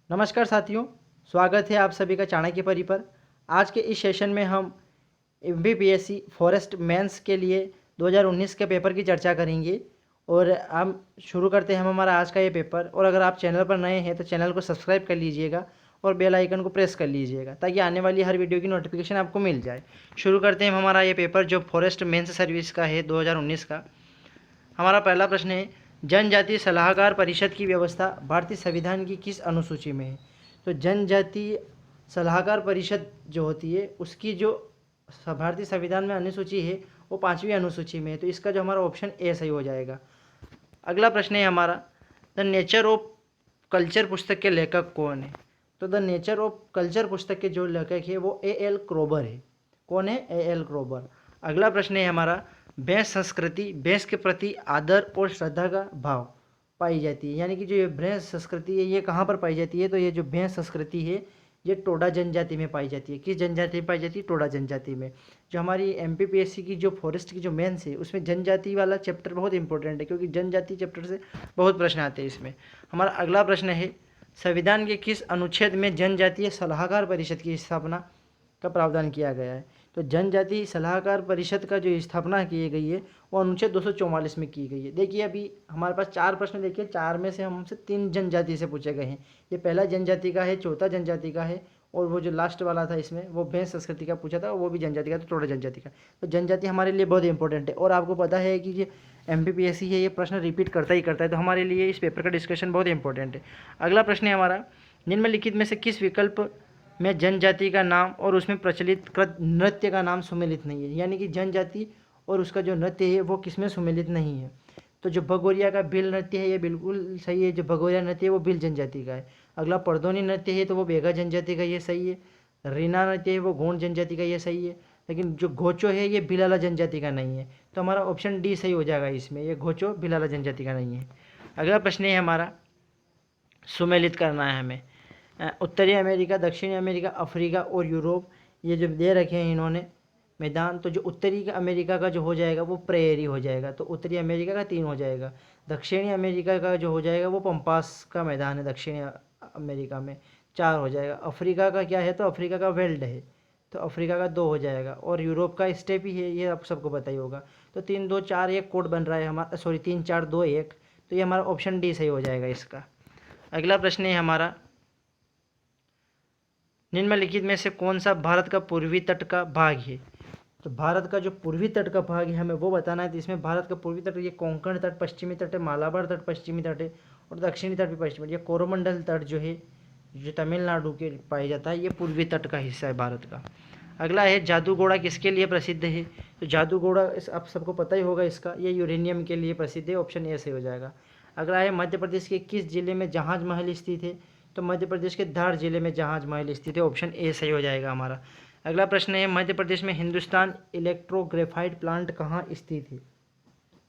नमस्कार साथियों, स्वागत है आप सभी का चाणक्य परी पर। आज के इस सेशन में हम एमपीपीएससी फॉरेस्ट मेंस के लिए 2019 के पेपर की चर्चा करेंगे। और हम शुरू करते हैं हमारा आज का ये पेपर। और अगर आप चैनल पर नए हैं तो चैनल को सब्सक्राइब कर लीजिएगा और बेल आइकन को प्रेस कर लीजिएगा ताकि आने वाली हर वीडियो की नोटिफिकेशन आपको मिल जाए। शुरू करते हैं हमारा ये पेपर जो फॉरेस्ट मेंस सर्विस का है 2019 का। हमारा पहला प्रश्न है, जनजातीय सलाहकार परिषद की व्यवस्था भारतीय संविधान की किस अनुसूची में है? तो जनजातीय सलाहकार परिषद जो होती है उसकी जो भारतीय संविधान में अनुसूची है वो 5वीं अनुसूची में है। तो इसका जो हमारा ऑप्शन ए सही हो जाएगा। अगला प्रश्न है हमारा, द नेचर ऑफ कल्चर पुस्तक के लेखक कौन है? तो द नेचर ऑफ कल्चर पुस्तक के जो लेखक है वो ए.एल. क्रोबर है। कौन है? ए.एल. क्रोबर। अगला प्रश्न है हमारा, भैंस संस्कृति भैंस के प्रति आदर और श्रद्धा का भाव पाई जाती है, यानी कि जो ये भैंस संस्कृति है ये कहाँ पर पाई जाती है? तो ये जो भैंस संस्कृति है ये टोडा जनजाति में पाई जाती है। किस जनजाति में पाई जाती है? टोडा जनजाति में। जो हमारी एमपीपीएससी की जो फॉरेस्ट की जो मेंस है उसमें जनजाति वाला चैप्टर बहुत इंपॉर्टेंट है, क्योंकि जनजाति चैप्टर से बहुत प्रश्न आते हैं इसमें। हमारा अगला प्रश्न है, संविधान के किस अनुच्छेद में जनजातीय सलाहकार परिषद की स्थापना का प्रावधान किया गया है? तो जनजाति सलाहकार परिषद का जो स्थापना की गई है वो अनुच्छेद 244 में की गई है। देखिए अभी हमारे पास 4 प्रश्न, देखिए 4 में से हमसे 3 जनजाति से पूछे गए हैं। ये पहला जनजाति का है, चौथा जनजाति का है, और वो जो लास्ट वाला था इसमें वो भैंस संस्कृति का पूछा था, वो भी जनजाति का, तो टोडा जनजाति का। तो जनजाति हमारे लिए बहुत इंपॉर्टेंट है। और आपको पता है कि ये एमपीपीएससी है ये प्रश्न रिपीट करता ही करता है, तो हमारे लिए इस पेपर का डिस्कशन बहुत इंपॉर्टेंट है। अगला प्रश्न है हमारा, निम्नलिखित में से किस विकल्प में जनजाति का नाम और उसमें प्रचलित कृत नृत्य का नाम सुमेलित नहीं है? यानी कि जनजाति और उसका जो नृत्य है वो किसमें सुमेलित नहीं है? तो जो भगोरिया का भील नृत्य है ये बिल्कुल सही है। जो भगोरिया नृत्य है वो भील जनजाति का है। अगला परदोनी नृत्य है तो वो बेगा जनजाति का, ये सही है। रीना नृत्य है वो गोंड जनजाति का, ये सही है। लेकिन जो घोचो है ये भिलाला जनजाति का नहीं है। तो हमारा ऑप्शन डी सही हो जाएगा इसमें, ये घोचो भिलाला जनजाति का नहीं है। अगला प्रश्न है हमारा, सुमेलित करना है हमें। उत्तरी अमेरिका, दक्षिणी अमेरिका, अफ्रीका और यूरोप, ये जो दे रखे हैं इन्होंने मैदान, तो जो उत्तरी अमेरिका का जो हो जाएगा वो प्रेयरी हो जाएगा, तो उत्तरी अमेरिका का 3 हो जाएगा। दक्षिणी अमेरिका का जो हो जाएगा वो पंपास का मैदान है, दक्षिणी अमेरिका में 4 हो जाएगा। अफ्रीका का क्या है? तो अफ्रीका का वेल्ड है, तो अफ्रीका का 2 हो जाएगा। और यूरोप का स्टेपी है, ये आप सबको पता ही होगा। तो 3 2 4 1 कोड बन रहा है हमारा, सॉरी 3 4 2 1, तो ये हमारा ऑप्शन डी सही हो जाएगा इसका। अगला प्रश्न है हमारा, निम्नलिखित में से कौन सा भारत का पूर्वी तट का भाग है? तो भारत का जो पूर्वी तट का भाग है हमें वो बताना है। तो इसमें भारत का पूर्वी तट, ये कोंकण तट पश्चिमी तट है, मालाबार तट पश्चिमी तट है, और दक्षिणी तट भी पश्चिमी तट। ये कोरोमंडल तट जो है जो तमिलनाडु के पाया जाता है ये पूर्वी तट का हिस्सा है भारत का। अगला है, जादूगोड़ा किसके लिए प्रसिद्ध है? तो जादूगोड़ा आप सबको पता ही होगा इसका, ये यूरेनियम के लिए प्रसिद्ध है, ऑप्शन ए सही हो जाएगा। अगला है, मध्य प्रदेश के किस जिले में जहाज महल स्थित है? तो मध्य प्रदेश के धार जिले में जहाज महल स्थित है, ऑप्शन ए सही हो जाएगा हमारा। अगला प्रश्न है, मध्य प्रदेश में हिंदुस्तान इलेक्ट्रोग्रेफाइट प्लांट कहाँ स्थित है?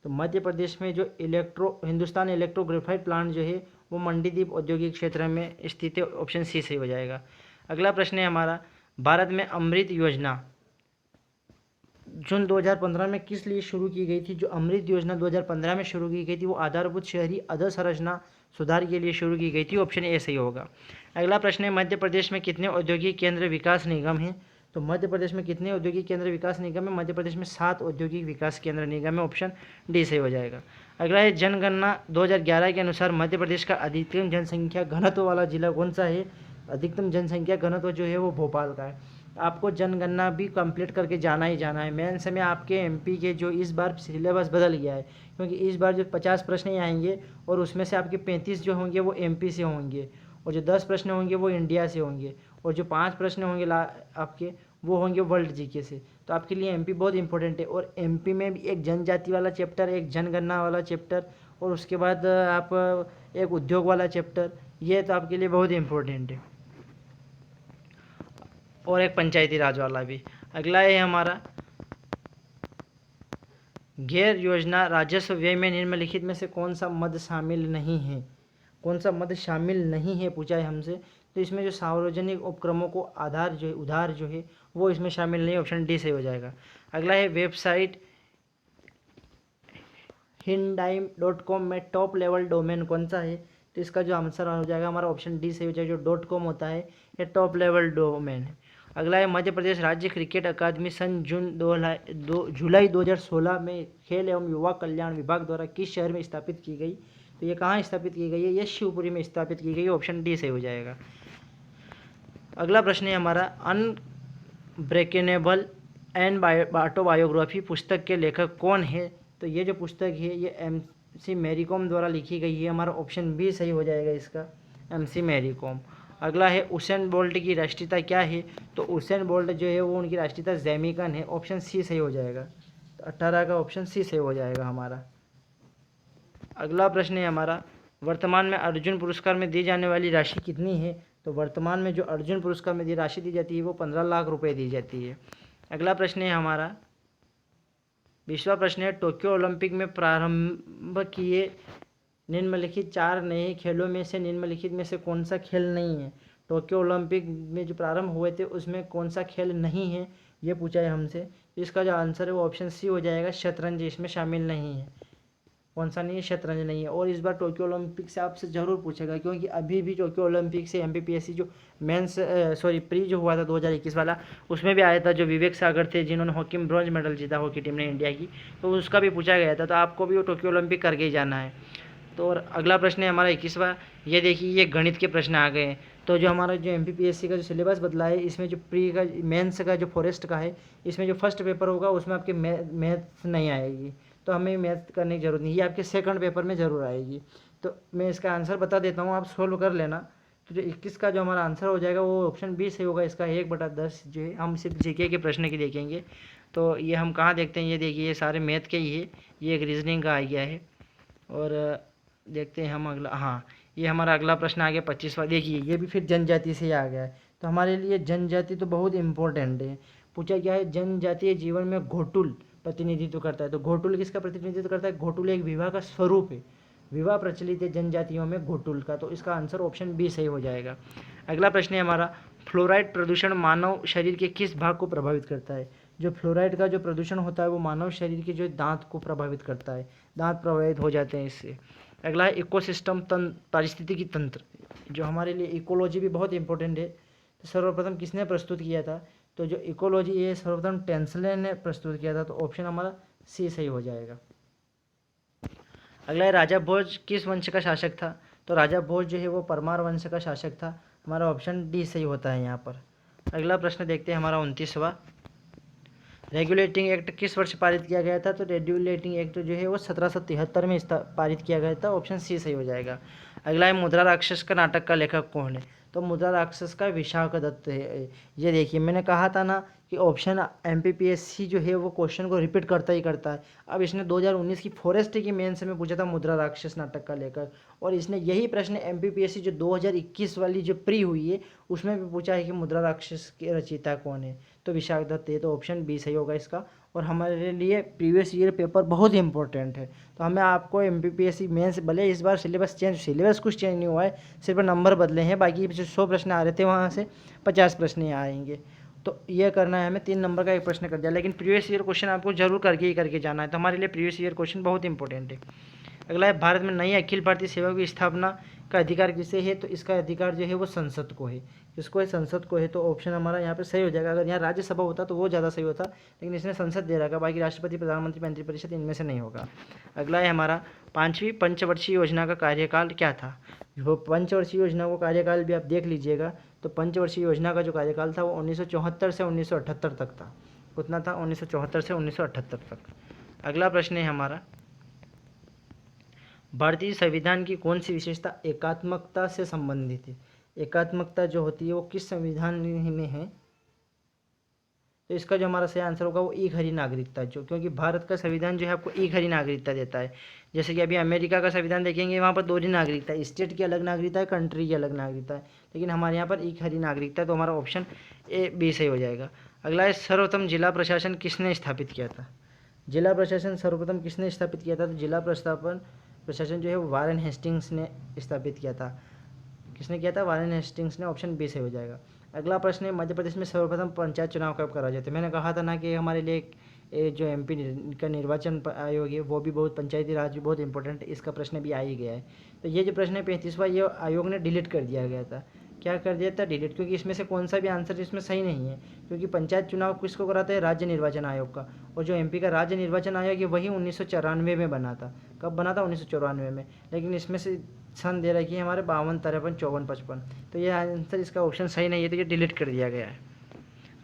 तो मध्य प्रदेश में जो हिंदुस्तान इलेक्ट्रोग्रेफाइट प्लांट जो है वो मंडीदीप औद्योगिक क्षेत्र में स्थित है, ऑप्शन सी सही हो जाएगा। अगला प्रश्न है हमारा, भारत में अमृत योजना जून 2015 में किस लिए शुरू की गई थी? जो अमृत योजना 2015 में शुरू की गई थी वो आधारभूत शहरी अधोसंरचना सुधार के लिए शुरू की गई थी, ऑप्शन ए सही होगा। अगला प्रश्न है, मध्य प्रदेश में कितने औद्योगिक केंद्र विकास निगम हैं? तो मध्य प्रदेश में कितने औद्योगिक केंद्र विकास निगम है? मध्य प्रदेश में 7 औद्योगिक विकास केंद्र निगम है, ऑप्शन डी सही हो जाएगा। अगला है, जनगणना 2011 के अनुसार मध्य प्रदेश का अधिकतम जनसंख्या घनत्व वाला जिला कौन सा है? अधिकतम जनसंख्या घनत्व जो है वो भोपाल का है। आपको जनगणना भी कंप्लीट करके जाना ही जाना है। मेंस में आपके एमपी के जो इस बार सिलेबस बदल गया है, क्योंकि इस बार जो 50 प्रश्न ही आएंगे और उसमें से आपके 35 जो होंगे वो एमपी से होंगे, और जो 10 प्रश्न होंगे वो इंडिया से होंगे, और जो 5 प्रश्न होंगे आपके वो होंगे वर्ल्ड जीके से। तो आपके लिए एमपी बहुत इंपॉर्टेंट है। और एमपी में भी एक जनजाति वाला चैप्टर, एक जनगणना वाला चैप्टर, और उसके बाद आप एक उद्योग वाला चैप्टर, ये तो आपके लिए बहुत इंपॉर्टेंट है, और एक पंचायती राज वाला भी। अगला है हमारा, गैर योजना राजस्व व्यय में निम्नलिखित में से कौन सा मद शामिल नहीं है? कौन सा मद शामिल नहीं है पूछा है हमसे। तो इसमें जो सार्वजनिक उपक्रमों को उधार जो है वो इसमें शामिल नहीं, ऑप्शन डी सही हो जाएगा। अगला है, वेबसाइट hindaim.com में टॉप लेवल डोमेन कौन सा है? तो इसका जो आंसर हो जाएगा हमारा ऑप्शन डी सही हो जाएगा। जो .com होता है ये टॉप लेवल डोमेन है। अगला है मध्य प्रदेश राज्य क्रिकेट अकादमी सन जुलाई 2016 में खेल एवं युवा कल्याण विभाग द्वारा किस शहर में स्थापित की गई? तो ये कहाँ स्थापित की गई है? ये शिवपुरी में स्थापित की गई है। ऑप्शन डी सही हो जाएगा। अगला प्रश्न है हमारा अनब्रेकेनेबल एंड ऑटोबायोग्राफी पुस्तक के लेखक कौन है? तो ये जो पुस्तक है ये MC मैरी कॉम द्वारा लिखी गई है। हमारा ऑप्शन बी सही हो जाएगा इसका, MC मैरी कॉम। अगला है उसेन बोल्ट की राष्ट्रीयता क्या है? तो उसेन बोल्ट जो है वो उनकी राष्ट्रीयता जैमिकन है। ऑप्शन सी सही हो जाएगा। तो 18 का ऑप्शन सी सही हो जाएगा हमारा। अगला प्रश्न है हमारा वर्तमान में अर्जुन पुरस्कार में दी जाने वाली राशि कितनी है? तो वर्तमान में जो अर्जुन पुरस्कार में राशि दी जाती है वो 15 लाख रुपए दी जाती है। अगला प्रश्न है हमारा 20वां प्रश्न है टोक्यो ओलंपिक में प्रारंभ किए निम्नलिखित 4 नए खेलों में से निम्नलिखित में से कौन सा खेल नहीं है? टोक्यो ओलंपिक में जो प्रारंभ हुए थे उसमें कौन सा खेल नहीं है, ये पूछा है हमसे। इसका जो आंसर है वो ऑप्शन सी हो जाएगा, शतरंज इसमें शामिल नहीं है। कौन सा नहीं है? शतरंज नहीं है। और इस बार टोक्यो ओलंपिक से आपसे ज़रूर पूछेगा, क्योंकि अभी भी टोक्यो ओलंपिक से MPPSC जो प्री जो हुआ था 2021 वाला, उसमें भी आया था जो विवेक सागर थे जिन्होंने हॉकी में ब्रॉन्ज मेडल जीता हॉकी टीम ने इंडिया की, तो उसका भी पूछा गया था। तो आपको भी वो टोक्यो ओलंपिक करके ही जाना है। तो और अगला प्रश्न है हमारा 21वां। ये देखिए ये गणित के प्रश्न आ गए हैं। तो जो हमारा जो MPPSC का जो सिलेबस बदला है इसमें जो प्री का मेंस का जो फॉरेस्ट का है इसमें जो फर्स्ट पेपर होगा उसमें आपके मैथ्स नहीं आएगी, तो हमें मैथ करने की जरूरत नहीं, ये आपके सेकंड पेपर में ज़रूर आएगी। तो मैं इसका आंसर बता देता हूँ, आप सोल्व कर लेना। तो जो 21 का जो हमारा आंसर हो जाएगा वो ऑप्शन बी सही होगा। इसका 1/10 जो है हम सिर्फ GK के प्रश्न की देखेंगे। तो ये हम कहाँ देखते हैं? ये देखिए ये सारे मैथ के ही है, ये एक रीजनिंग का आ गया है। और देखते हैं हम अगला, हाँ ये हमारा अगला प्रश्न आ गया 25वां। देखिए ये भी फिर जनजाति से आ गया है। तो हमारे लिए जनजाति तो बहुत इंपॉर्टेंट है। पूछा क्या है? जनजातीय जीवन में घोटुल प्रतिनिधित्व करता है। तो घोटुल किसका प्रतिनिधित्व करता है? घोटुल एक विवाह का स्वरूप है, विवाह प्रचलित है जनजातियों में घोटुल का। तो इसका आंसर ऑप्शन बी सही हो जाएगा। अगला प्रश्न है हमारा फ्लोराइड प्रदूषण मानव शरीर के किस भाग को प्रभावित करता है? जो फ्लोराइड का जो प्रदूषण होता है वो मानव शरीर के जो दांत को प्रभावित करता है, दांत प्रभावित हो जाते हैं इससे। अगला है इकोसिस्टम पारिस्थितिकी तंत्र। जो हमारे लिए इकोलॉजी भी बहुत इंपॉर्टेंट है। तो सर्वप्रथम किसने प्रस्तुत किया था? तो जो इकोलॉजी है सर्वप्रथम टेंसले ने प्रस्तुत किया था। तो ऑप्शन हमारा सी सही हो जाएगा। अगला है राजा भोज किस वंश का शासक था? तो राजा भोज जो है वो परमार वंश का शासक था। हमारा ऑप्शन डी सही होता है यहाँ पर। अगला प्रश्न देखते हैं हमारा 29वां। रेगुलेटिंग एक्ट किस वर्ष पारित किया गया था? तो रेगुलेटिंग एक्ट जो है वो 1773 में पारित किया गया था। ऑप्शन सी सही हो जाएगा। अगला है मुद्रा राक्षस का नाटक का लेखक कौन है? तो मुद्रा राक्षस का विशाख दत्त है। ये देखिए मैंने कहा था ना कि ऑप्शन MPPSC जो है वो क्वेश्चन को रिपीट करता ही करता है। अब इसने 2019 की फॉरेस्ट की मेंस में पूछा था मुद्रा राक्षस नाटक का लेखक, और इसने यही प्रश्न MPPSC जो 2021 वाली जो प्री हुई है उसमें भी पूछा है कि मुद्रा राक्षस के रचयिता कौन है? तो विशाख दत्त है। तो ऑप्शन बी सही होगा इसका। और हमारे लिए प्रीवियस ईयर पेपर बहुत ही इंपॉर्टेंट है। तो हमें आपको MPPSC मेंस भले इस बार सिलेबस कुछ चेंज नहीं हुआ है, सिर्फ नंबर बदले हैं, बाकी जो 100 प्रश्न आ रहे थे वहाँ से 50 प्रश्न आएंगे। तो ये करना है हमें, 3 नंबर का एक प्रश्न कर दिया, लेकिन प्रीवियस ईयर क्वेश्चन आपको जरूर करके जाना है। तो हमारे लिए प्रीवियस ईयर क्वेश्चन बहुत इंपॉर्टेंट है। अगला है भारत में नई अखिल भारतीय सेवा की स्थापना का अधिकार किसे है? तो इसका अधिकार जो है वो संसद को है। किसको है? संसद को है। तो ऑप्शन हमारा यहाँ पे सही हो जाएगा। अगर यहाँ राज्यसभा होता तो वो ज़्यादा सही होता, लेकिन इसने संसद दे रखा, बाकी राष्ट्रपति, प्रधानमंत्री, मंत्रिपरिषद इनमें से नहीं होगा। अगला है हमारा 5वीं पंचवर्षीय योजना का कार्यकाल क्या था? जो पंचवर्षीय योजना को कार्यकाल भी आप देख लीजिएगा। तो पंचवर्षीय योजना का जो कार्यकाल था वो 1974 से 1978 तक था। कितना था? 1974 से 1978 तक। अगला प्रश्न है हमारा भारतीय संविधान की कौन सी विशेषता एकात्मकता से संबंधित है? एकात्मकता जो होती है वो किस संविधान में है? तो इसका जो हमारा सही आंसर होगा वो एक हरी नागरिकता, जो क्योंकि भारत का संविधान जो है आपको एक हरी नागरिकता देता है। जैसे कि अभी अमेरिका का संविधान देखेंगे वहाँ पर 2 हरी नागरिकता है, स्टेट की अलग नागरिकता है, कंट्री की अलग नागरिकता है, लेकिन हमारे यहाँ पर एक हरी नागरिकता है। तो हमारा ऑप्शन ए बी सही हो जाएगा। अगला है सर्वप्रथम जिला प्रशासन किसने स्थापित किया था? जिला प्रशासन सर्वप्रथम किसने स्थापित किया था? तो जिला प्रशासन जो है वो वारेन हेस्टिंग्स ने स्थापित किया था। किसने किया था? वारेन हेस्टिंग्स ने। ऑप्शन बी सही हो जाएगा। अगला प्रश्न है मध्य प्रदेश में सर्वप्रथम पंचायत चुनाव कब कराए जाते हैं? मैंने कहा था ना कि हमारे लिए ये जो एमपी का निर्वाचन आयोग है वो भी बहुत, पंचायती राज भी बहुत इंपॉर्टेंट है, इसका प्रश्न भी आ ही गया है। तो ये जो प्रश्न है 35वां, ये आयोग ने डिलीट कर दिया गया था। क्या कर दिया था? डिलीट, क्योंकि इसमें से कौन सा भी आंसर इसमें सही नहीं है, क्योंकि पंचायत चुनाव किसको कराता है? राज्य निर्वाचन आयोग का। और जो एमपी का राज्य निर्वाचन आयोग है वही 1994 में बना था। कब बना था? 1994 में। लेकिन इसमें से सन दे रखी है हमारे 52, 53, 54, 55। तो ये आंसर, इसका ऑप्शन सही नहीं है, तो ये डिलीट कर दिया गया है।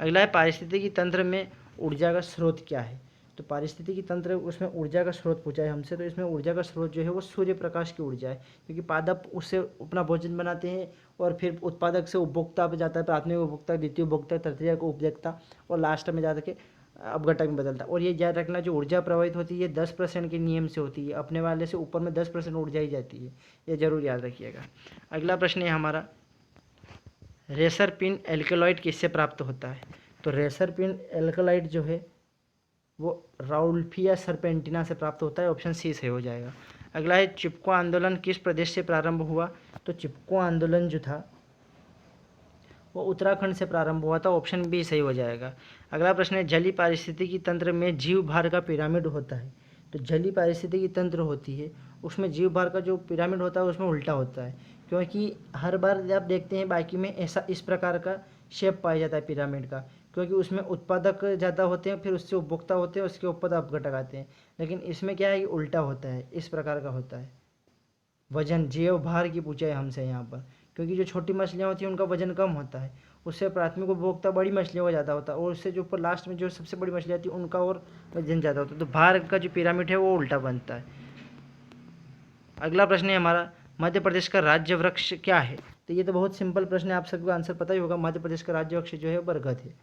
अगला है पारिस्थितिकी तंत्र में ऊर्जा का स्रोत क्या है? तो पारिस्थितिकी तंत्र, उसमें ऊर्जा का स्रोत पूछा है हमसे, तो इसमें ऊर्जा का स्रोत जो है वो सूर्य प्रकाश की ऊर्जा है, क्योंकि पादप उससे अपना भोजन बनाते हैं और फिर उत्पादक से उपभोक्ता पे जाता है, प्राथमिक उपभोक्ता, द्वितीय उपभोक्ता, तृतीय को उपभोक्ता, और लास्ट में जा के अपघटक में बदलता है। और ये याद रखना, जो ऊर्जा प्रवाहित होती है 10% के नियम से होती है, अपने वाले से ऊपर में 10% ऊर्जा ही जाती है, ये जरूर याद रखिएगा। अगला प्रश्न है हमारा, रेसर पिन एल्कलॉइड किससे प्राप्त होता है? तो रेसर पिन एल्कलॉइड जो है वो राउल्फिया सरपेंटिना से प्राप्त होता है, ऑप्शन सी सही हो जाएगा। अगला है, चिपको आंदोलन किस प्रदेश से प्रारंभ हुआ? तो चिपको आंदोलन जो था वो उत्तराखंड से प्रारंभ हुआ था, ऑप्शन बी सही हो जाएगा। अगला प्रश्न है, जलीय पारिस्थितिकी तंत्र में जीव भार का पिरामिड होता है। तो जलीय पारिस्थितिकी तंत्र होती है, उसमें जीव भार का जो पिरामिड होता है उसमें उल्टा होता है, क्योंकि हर बार जब आप देखते हैं बाकी में ऐसा इस प्रकार का शेप पाया जाता है पिरामिड का, क्योंकि उसमें उत्पादक ज़्यादा होते हैं, फिर उससे उपभोक्ता होते हैं, उसके ऊपर अपघटक आते हैं। लेकिन इसमें क्या है कि उल्टा होता है, इस प्रकार का होता है। वजन, जीव भार की पूछा है हमसे यहाँ पर, क्योंकि जो छोटी मछलियाँ होती हैं उनका वजन कम होता है, उससे प्राथमिक उपभोक्ता बड़ी मछलियों का ज़्यादा होता है, और उससे जो ऊपर लास्ट में जो सबसे बड़ी मछली आती है उनका और वजन ज़्यादा होता है। तो भार का जो पिरामिड है वो उल्टा बनता है। अगला प्रश्न है हमारा, मध्य प्रदेश का राज्य वृक्ष क्या है? तो ये तो बहुत सिंपल प्रश्न है, आप सबको आंसर पता ही होगा। मध्य प्रदेश का राज्य वृक्ष जो है बरगद है।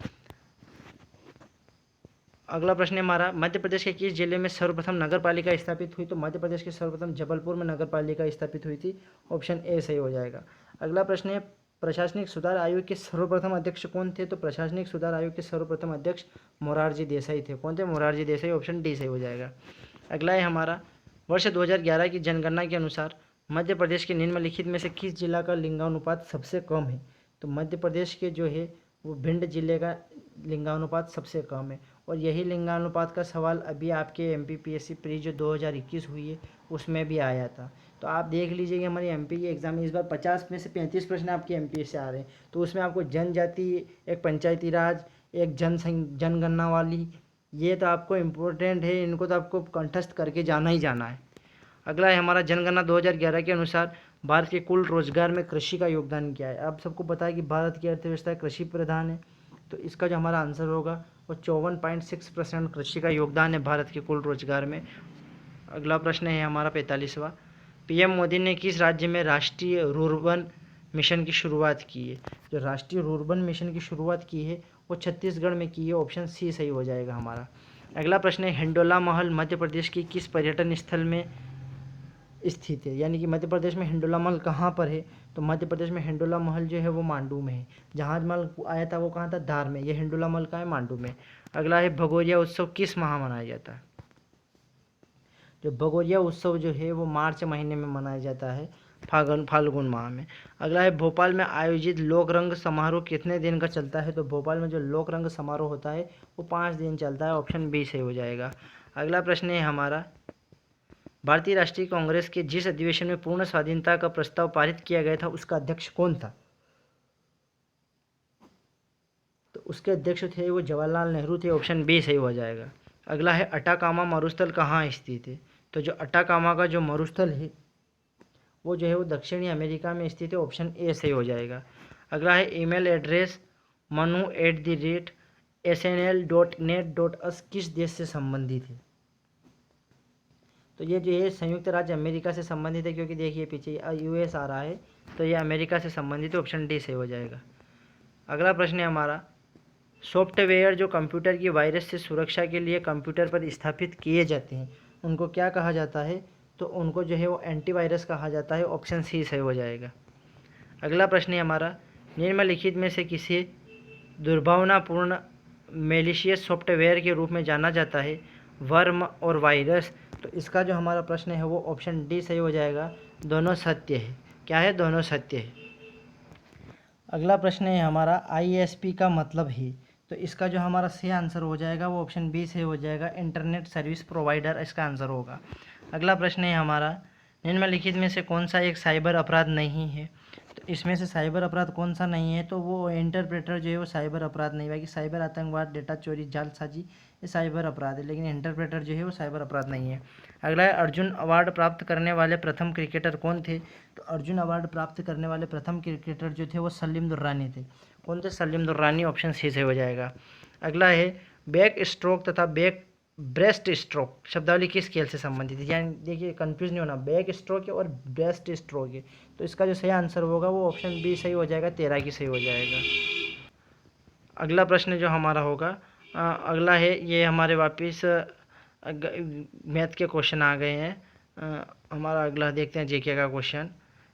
अगला प्रश्न है हमारा, मध्य प्रदेश के किस जिले में सर्वप्रथम नगर पालिका स्थापित हुई? तो मध्य प्रदेश के सर्वप्रथम जबलपुर में नगर पालिका स्थापित हुई थी, ऑप्शन ए सही हो जाएगा। अगला प्रश्न है, प्रशासनिक सुधार आयोग के सर्वप्रथम अध्यक्ष कौन थे? तो प्रशासनिक सुधार आयोग के सर्वप्रथम अध्यक्ष मोरारजी देसाई थे। कौन थे? मोरारजी देसाई, ऑप्शन डी सही हो जाएगा। अगला है हमारा, वर्ष 2011 की जनगणना के अनुसार मध्य प्रदेश के निम्नलिखित में से किस जिला का लिंगानुपात सबसे कम है? तो मध्य प्रदेश के जो है वो भिंड जिले का लिंगानुपात सबसे कम है, और यही लिंगानुपात का सवाल अभी आपके एमपीपीएससी प्री जो 2021 हुई है उसमें भी आया था। तो आप देख लीजिए कि हमारे एमपी के एग्ज़ाम में इस बार 50 में से 35 प्रश्न आपके एमपी से आ रहे हैं, तो उसमें आपको जनजाति, एक पंचायती राज, एक जनगणना वाली, ये तो आपको इम्पोर्टेंट है, इनको तो आपको कंठस्थ करके जाना ही जाना है। अगला है हमारा, जनगणना 2011 के अनुसार भारत के कुल रोजगार में कृषि का योगदान क्या है? आप सबको पता है कि भारत की अर्थव्यवस्था कृषि प्रधान है, तो इसका जो हमारा आंसर होगा वो 54.6% कृषि का योगदान है भारत के कुल रोजगार में। अगला प्रश्न है हमारा 45वां, पीएम मोदी ने किस राज्य में राष्ट्रीय रुर्बन मिशन की शुरुआत की है? जो राष्ट्रीय रुर्बन मिशन की शुरुआत की है वो छत्तीसगढ़ में की है, ऑप्शन सी सही हो जाएगा हमारा। अगला प्रश्न है, हिंडोला महल मध्य प्रदेश की किस पर्यटन स्थल में स्थित है? यानी कि मध्य प्रदेश में हिंडोला महल कहाँ पर है? तो मध्य प्रदेश में हिंडोला महल जो है वो मांडू में है। जहाज महल आया था वो कहाँ था? धार में। ये हिंडोला महल कहाँ है? मांडू में। अगला है, भगोरिया उत्सव किस माह मनाया जाता है? जो भगोरिया उत्सव जो है वो मार्च महीने में मनाया जाता है, फाल्गुन माह में। अगला है, भोपाल में आयोजित लोक रंग समारोह कितने दिन का चलता है? तो भोपाल में जो लोक रंग समारोह होता है वो 5 दिन चलता है, ऑप्शन बी सही हो जाएगा। अगला प्रश्न है हमारा, भारतीय राष्ट्रीय कांग्रेस के जिस अधिवेशन में पूर्ण स्वाधीनता का प्रस्ताव पारित किया गया था उसका अध्यक्ष कौन था? तो उसके अध्यक्ष थे वो जवाहरलाल नेहरू थे, ऑप्शन बी सही हो जाएगा। अगला है, अटाकामा मरुस्थल कहाँ स्थित है? तो जो अटाकामा का जो मरुस्थल है वो जो है वो दक्षिणी अमेरिका में स्थित है, ऑप्शन ए सही हो जाएगा। अगला है, ईमेल एड्रेस manu@snl.net.us किस देश से संबंधित है? तो ये जो है संयुक्त राज्य अमेरिका से संबंधित है, क्योंकि देखिए पीछे यूएस आ रहा है, तो ये अमेरिका से संबंधित है, ऑप्शन डी सही हो जाएगा। अगला प्रश्न है हमारा, सॉफ्टवेयर जो कंप्यूटर की वायरस से सुरक्षा के लिए कंप्यूटर पर स्थापित किए जाते हैं उनको क्या कहा जाता है? तो उनको जो है वो एंटीवायरस कहा जाता है, ऑप्शन सी सही हो जाएगा। अगला प्रश्न है हमारा, निम्नलिखित में से किसे दुर्भावनापूर्ण मेलिशियस सॉफ्टवेयर के रूप में जाना जाता है? वर्म और वायरस। तो इसका जो हमारा प्रश्न है वो ऑप्शन डी सही हो जाएगा, दोनों सत्य है। क्या है? दोनों सत्य है। अगला प्रश्न है हमारा, आईएसपी का मतलब है? तो इसका जो हमारा सही आंसर हो जाएगा वो ऑप्शन बी से हो जाएगा, इंटरनेट सर्विस प्रोवाइडर इसका आंसर होगा। अगला प्रश्न है हमारा, निम्नलिखित में से कौन सा एक साइबर अपराध नहीं है? तो इसमें से साइबर अपराध कौन सा नहीं है? तो वो इंटरप्रेटर जो है वो साइबर अपराध नहीं है, बाकी साइबर आतंकवाद, डेटा चोरी, जालसाजी ये साइबर अपराध है, लेकिन इंटरप्रेटर जो है वो साइबर अपराध नहीं है। अगला है, अर्जुन अवार्ड प्राप्त करने वाले प्रथम क्रिकेटर कौन थे? तो अर्जुन अवार्ड प्राप्त करने वाले प्रथम क्रिकेटर जो थे वो सलीम दुर्रानी थे। कौन थे? सलीम दुर्रानी, ऑप्शन सी से हो जाएगा। अगला है, बैक स्ट्रोक तथा बैक ब्रेस्ट स्ट्रोक शब्दावली किस खेल से संबंधित है? यानी देखिए कंफ्यूज नहीं होना, बैक स्ट्रोक है और ब्रेस्ट स्ट्रोक है, तो इसका जो सही आंसर होगा वो ऑप्शन बी सही हो जाएगा, तैराकी सही हो जाएगा। अगला प्रश्न जो हमारा होगा, अगला है, ये हमारे वापस मैथ के क्वेश्चन आ गए हैं। हमारा अगला देखते हैं जीके का क्वेश्चन।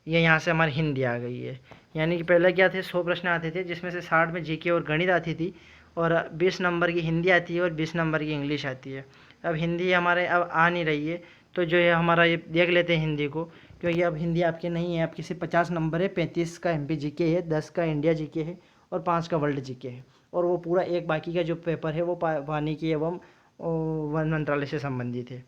ये यहाँ से हमारी हिंदी आ गई है, यानी कि पहले क्या थे, 100 प्रश्न आते थे जिसमें से 60 में जीके और गणित आती थी और 20 नंबर की हिंदी आती है और 20 नंबर की इंग्लिश आती है। अब हिंदी हमारे अब आ नहीं रही है, तो जो है हमारा ये देख लेते हैं हिंदी को, क्योंकि अब हिंदी आपकी नहीं है, आपकी सिर्फ 50 नंबर है, 35 का एमपी जीके है, 10 का इंडिया जीके है और 5 का वर्ल्ड जीके है, और वो पूरा एक बाकी का जो पेपर है वो वानिकी एवं वन मंत्रालय से संबंधित है।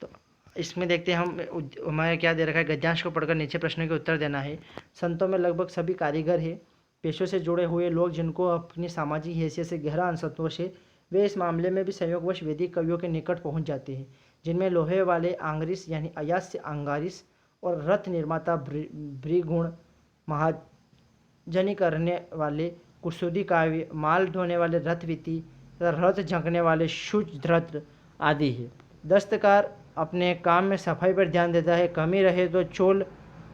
तो इसमें देखते हैं हम, हमारे क्या दे रखा है, गद्यांश को पढ़कर नीचे प्रश्नों के उत्तर देना है। संतों में लगभग सभी कारीगर हैं, पेशों से जुड़े हुए लोग जिनको अपनी सामाजिक हैसियत से गहरा असंतोष है, वे इस मामले में भी संयोगवश वैदिक कवियों के निकट पहुंच जाते हैं, जिनमें लोहे वाले आंग्रिस यानी अयास्य अंगारिस और रथ निर्माता भृगुण, महाजनी करने वाले कुसुदी काव्य, माल ढोने वाले रथवीति तथा रथ झंकने वाले शुद्धरथ आदि है। दस्तकार अपने काम में सफाई पर ध्यान देता है, कमी रहे तो चोल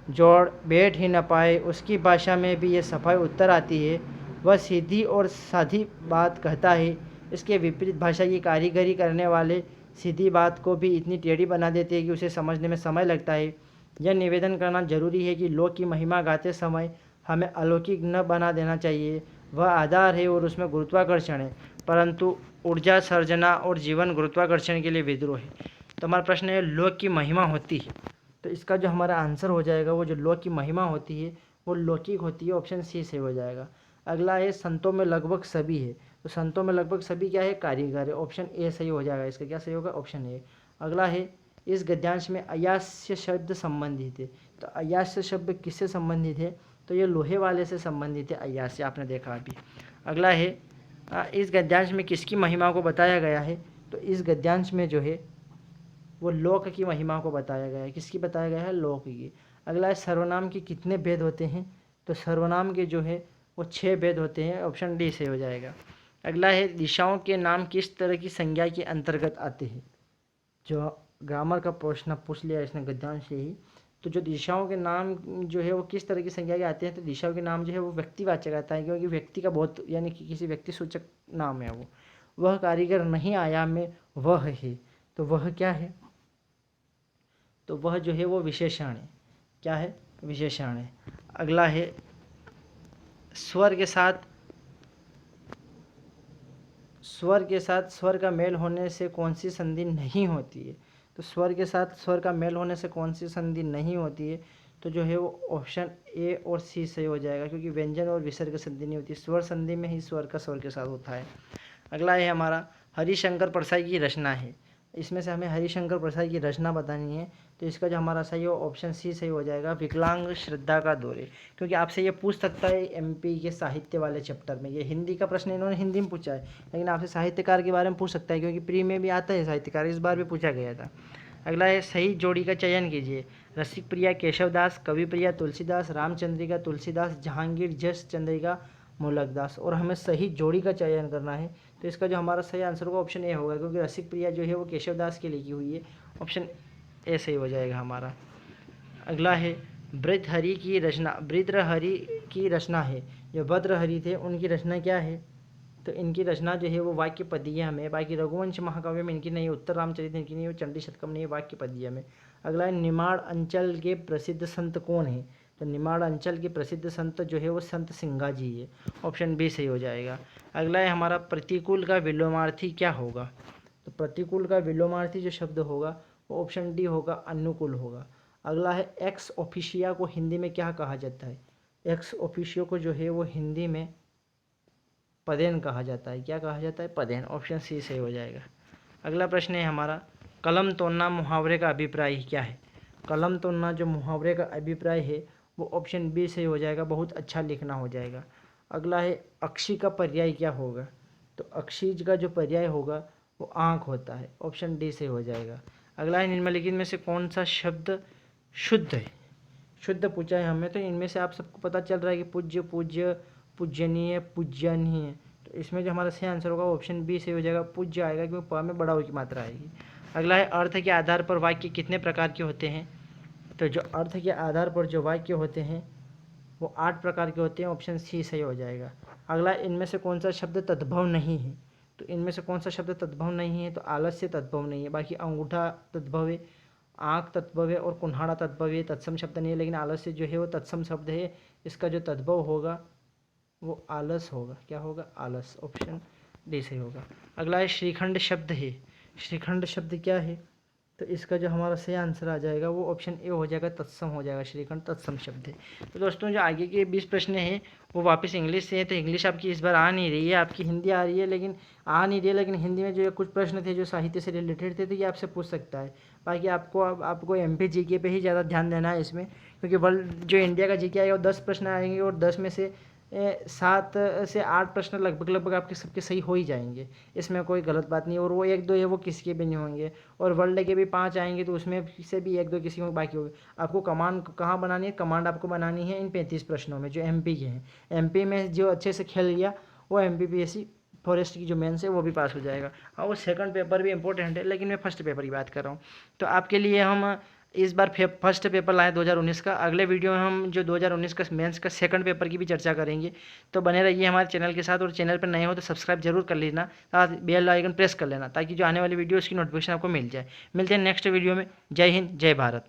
जोड़ बैठ ही न पाए, उसकी भाषा में भी ये सफाई उत्तर आती है। वह सीधी और साधी बात कहता है, इसके विपरीत भाषा की कारीगरी करने वाले सीधी बात को भी इतनी टेढ़ी बना देते हैं कि उसे समझने में समय लगता है। यह निवेदन करना जरूरी है कि लोक की महिमा गाते समय हमें अलौकिक न बना देना चाहिए। वह आधार है और उसमें गुरुत्वाकर्षण है, परंतु ऊर्जा सर्जना और जीवन गुरुत्वाकर्षण के लिए विद्रोह है। तो हमारा प्रश्न है, लोक की महिमा होती है, तो इसका जो हमारा आंसर हो जाएगा वो जो लोक की महिमा होती है वो लौकिक होती है, ऑप्शन सी से हो जाएगा। अगला है, संतों में लगभग सभी है, तो संतों में लगभग सभी क्या है, कारीगर है, ऑप्शन ए सही हो जाएगा। इसका क्या सही होगा, ऑप्शन ए। अगला है, इस गद्यांश में अयास्य शब्द संबंधित है, तो अयास्य शब्द किससे संबंधित है, तो ये लोहे वाले से संबंधित है, अयास्य आपने देखा अभी। अगला है, इस गद्यांश में किसकी महिमा को बताया गया है, तो इस गद्यांश में जो है वो लोक की महिमा को बताया गया है। किसकी बताया गया है, लोक की। अगला है, सर्वनाम के कितने भेद होते हैं, तो सर्वनाम के जो है वो 6 भेद होते हैं, ऑप्शन डी से हो जाएगा। अगला है, दिशाओं के नाम किस तरह की संज्ञा के अंतर्गत आते हैं, जो ग्रामर का प्रश्न पूछ लिया इसने गद्यांश से ही। तो जो दिशाओं के नाम जो है वो किस तरह की संज्ञा के आते हैं, तो दिशाओं के नाम जो है वो व्यक्तिवाचक आता है, क्योंकि व्यक्ति का बहुत, यानी कि किसी व्यक्ति सूचक नाम है वो। वह कारीगर नहीं आया में वह है, तो वह क्या है, तो वह जो है वो विशेषण है, क्या है, विशेषण है। अगला है, स्वर के साथ स्वर का मेल होने से कौन सी संधि नहीं होती है, तो स्वर के साथ स्वर का मेल होने से कौन सी संधि नहीं होती है, तो जो है वो ऑप्शन ए और सी सही हो जाएगा, क्योंकि व्यंजन और विसर्ग संधि नहीं होती, स्वर संधि में ही स्वर का स्वर के साथ होता है। अगला है हमारा, हरिशंकर परसाई की रचना है, इसमें से हमें हरिशंकर प्रसाद की रचना बतानी है, तो इसका जो हमारा सही हो ऑप्शन सी सही हो जाएगा, विकलांग श्रद्धा का दौरे। क्योंकि आपसे ये पूछ सकता है एमपी के साहित्य वाले चैप्टर में, ये हिंदी का प्रश्न इन्होंने हिंदी में पूछा है, लेकिन आपसे साहित्यकार के बारे में पूछ सकता है, क्योंकि प्री में भी आता है साहित्यकार, इस बार भी पूछा गया था। अगला है, सही जोड़ी का चयन कीजिए, रसिक प्रिया केशवदास, कवि प्रिया तुलसीदास, रामचंद्रिका तुलसीदास, जहांगीर जस चंद्रिका मूलकदास, और हमें सही जोड़ी का चयन करना है, तो इसका जो हमारा सही आंसर होगा ऑप्शन ए होगा, क्योंकि रसिक प्रिया जो है वो केशवदास की लिखी हुई है, ऑप्शन ए सही हो जाएगा हमारा। अगला है, भृतहरि की रचना, भृतहरि की रचना है, जो भद्रहरि थे उनकी रचना क्या है, तो इनकी रचना जो है वो वाक्य पदीय में, बाकी रघुवंश महाकाव्य में इनकी नहीं है, उत्तर रामचरित इनकी नहीं है, चंडी शतकम नहीं है, वाक्य पदीय में। अगला है, निमाड़ अंचल के प्रसिद्ध संत कौन है, तो निमाड़ अंचल के प्रसिद्ध संत जो है वो संत सिंगा जी है, ऑप्शन बी सही हो जाएगा। अगला है हमारा, प्रतिकूल का विलोमार्थी क्या होगा, तो प्रतिकूल का विलोमार्थी जो शब्द होगा वो ऑप्शन डी होगा, अनुकूल होगा। अगला है, एक्स ऑफिशिया को हिंदी में क्या कहा जाता है, एक्स ऑफिशियो को जो है वो हिंदी में पदेन कहा जाता है। क्या कहा जाता है? पदेन। ऑप्शन सी सही हो जाएगा। अगला प्रश्न है हमारा, कलम तोड़ना मुहावरे का अभिप्राय क्या है? कलम तोड़ना जो मुहावरे का अभिप्राय है वो ऑप्शन बी सही हो जाएगा, बहुत अच्छा लिखना हो जाएगा। अगला है, अक्षी का पर्याय क्या होगा? तो अक्षी का जो पर्याय होगा वो आँख होता है। ऑप्शन डी सही हो जाएगा। अगला है, निम्नलिखित में से कौन सा शब्द शुद्ध है? शुद्ध पूछा है हमें, तो इनमें से आप सबको पता चल रहा है कि पूज्य, पूज्य, पूजनीय, पूजनीय। तो इसमें जो हमारा सही आंसर होगा ऑप्शन बी सही हो जाएगा, पूज्य आएगा, क्योंकि प में बड़ा हो की मात्रा आएगी। अगला है, अर्थ के आधार पर वाक्य कितने प्रकार के होते हैं? तो जो अर्थ के आधार पर जो वाक्य होते हैं वो 8 प्रकार के होते हैं। ऑप्शन सी सही हो जाएगा। अगला, इनमें से कौन सा शब्द तद्भव नहीं है? तो इनमें से कौन सा शब्द तद्भव नहीं है? तो आलस्य तद्भव नहीं है। बाकी अंगूठा तद्भव है, आँख तद्भव है और कुन्हाड़ा तद्भव है, तत्सम शब्द नहीं है। लेकिन आलस्य जो है वो तत्सम शब्द है, इसका जो तद्भव होगा वो आलस होगा। क्या होगा? आलस। ऑप्शन डी सही होगा। अगला है, श्रीखंड शब्द है। श्रीखंड शब्द क्या है? तो इसका जो हमारा सही आंसर आ जाएगा वो ऑप्शन ए हो जाएगा, तत्सम हो जाएगा। श्रीखंड तत्सम शब्द है। तो दोस्तों जो आगे के 20 प्रश्न हैं वो वापस इंग्लिश से है। तो इंग्लिश आपकी इस बार आ नहीं रही है, आपकी हिंदी आ रही है, लेकिन हिंदी में जो कुछ प्रश्न थे जो साहित्य से रिलेटेड थे तो ये आपसे पूछ सकता है। बाकी आपको MP GK पे ही ज़्यादा ध्यान देना है इसमें, क्योंकि वर्ल्ड जो इंडिया का GK आएगा वो 10 प्रश्न आएंगे और 10 में से 7 से 8 प्रश्न लगभग आपके सबके सही हो ही जाएंगे। इसमें कोई गलत बात नहीं। और वो 1-2 है वो किसी के भी नहीं होंगे। और वर्ल्ड के भी 5 आएंगे तो उसमें से भी 1-2 किसी में बाकी होंगे। आपको कमांड कहाँ बनानी है? कमांड आपको बनानी है इन 35 प्रश्नों में जो MP के हैं। MP में जो अच्छे से खेल लिया वो MPPSC फॉरेस्ट की जो मेंस है वो भी पास हो जाएगा। हाँ, वो सेकंड पेपर भी इंपॉर्टेंट है, लेकिन मैं फर्स्ट पेपर की बात कर रहा हूँ। तो आपके लिए हम इस बार फर्स्ट पेपर लाए 2019 का। अगले वीडियो में हम जो 2019 का मेंस का सेकंड पेपर की भी चर्चा करेंगे। तो बने रहिए हमारे चैनल के साथ, और चैनल पर नए हो तो सब्सक्राइब जरूर कर लेना, साथ बेल आइकन प्रेस कर लेना, ताकि जो आने वाली वीडियो उसकी नोटिफिकेशन आपको मिल जाए। मिलते हैं नेक्स्ट वीडियो में। जय हिंद, जय भारत।